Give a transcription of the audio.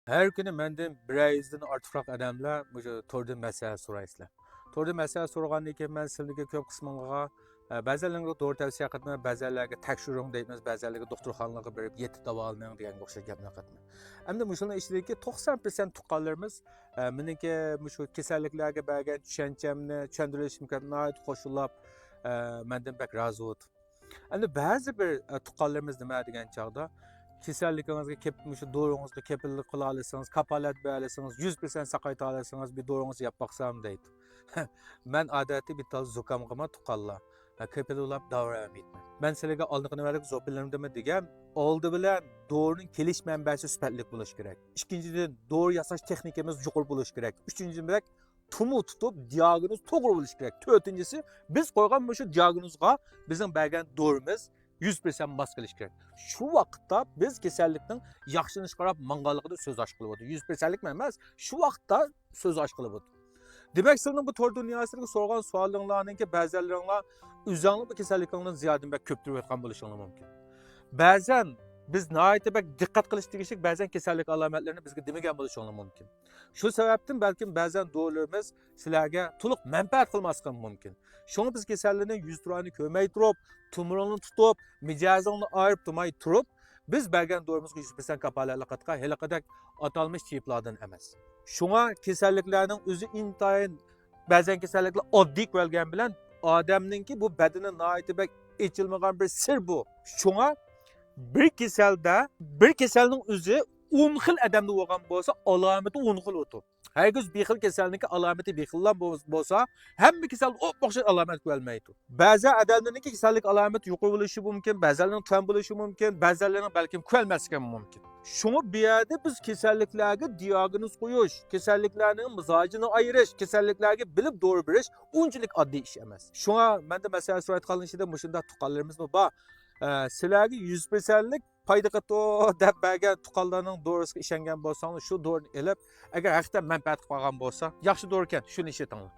Her günü menden birayizdan ortiqroq odamlar o'sha to'rda masala so'raysizlar. To'rda masala so'ragandan keyin men sizlarga ko'p qismingizga ba'zanlarga to'g'ri tavsiya qildim, ba'zanlarga tekshiruv deymiz, ba'zanlarga doktorxonalarga borib yetti davo olmang deganga o'xshash gaplar qildim. Endi mushuni ichidagi 90% tuqqanlarimiz meniki shu kasalliklarga bergan tushanchamni tushuntirishimga qo'shilib mendan bak rozi bo'ldi. Endi ba'zi bir tuqqanlarimiz nima degan chog'da kasalligingizga shu do'ringizga kepillik qila olsangiz, kapolat bera olsangiz, 100% saqayta olsangiz bir do'ringizni yeb boqsam deydi. Men odatda bitta zukamg'ima tuqqanlar kepilulab davramayman. Men sizlarga oldingi vaqtda zo'pillarimda degan, oldi bilan doğrunun kelish manbasi sifatli bo'lishi kerak. Ikkinchidan, doğru yasash texnikamiz yuqori bo'lishi kerak. Uchinchidan, tumu tutib diagnoz to'g'ri bo'lishi kerak. To'rtinchisi, biz qo'ygan shu diagnozga bizning bergan doğrumuz 100% mos kelish kerak. Shu vaqtda biz kasallikning yaxshilanish qarab manganligida so'z ochqilib o'tdi. 100%lik emas, shu vaqtda so'z ochqilib o'tdi. Demek sizin bu tor dünyasını sorgan suallarınki ba'zanlaringlar o'zingizning bu kasallikingizdan ziyodan ko'ptirib o'tgan bo'lishingiz mumkin. Ba'zan biz nihoyatda diqqat qilish tegishli ba'zan kasallik alomatlarini bizga demagan bo'lishingiz mumkin. Shu sababdan balkim ba'zan dorilarimiz sizlarga to'liq manfaat qilmasligi mumkin. Shuni biz kasallikni yuz turini ko'rmay turib, tumurini tutib, mijozingni ayirib turmay turib, biz bergan dorimizga 100% kapolatlik qilgan haliqadak atalmış tiplardan emas. Şuna kasalliklarning o'zi intayin ba'zan kasalliklar oddiy ko'rilgan bilan odamninki bu badani nihoyatda echilmagan bir sir bu. Şuna bir kasalning o'zi 10 xil odamda bo'lgan bo'lsa, alomati 10 xil o'tir. Herkes bir xil kasallikning alomati bir xillar bo'lsa, hamma kasal o'xshash alomat ko'rolmaydi. Ba'zi odamlarning kasallik alomati yuqori bo'lishi mumkin, ba'zilarning kam bo'lishi mumkin, ba'zilarning balkim ko'rolmasligi mumkin. Şunu bir yerde biz kasalliklarga diagnoz qo'yish, kasalliklarning mizojini ayirish, kasalliklarga bilib doğru berish unchalik oddiy ish emas. Shunga menda masala surat qilinishida mushunda tuqqanlarimiz bor. Sizlarga 100%lik foyda qildi deb bergan tuqqanlarning doğrusiga ishongan bo'lsangiz, shu doğruni elib, agar haqiqatan manfaat qilgan bo'lsa, yaxshi doğru ekan, shuni ishlatinglar.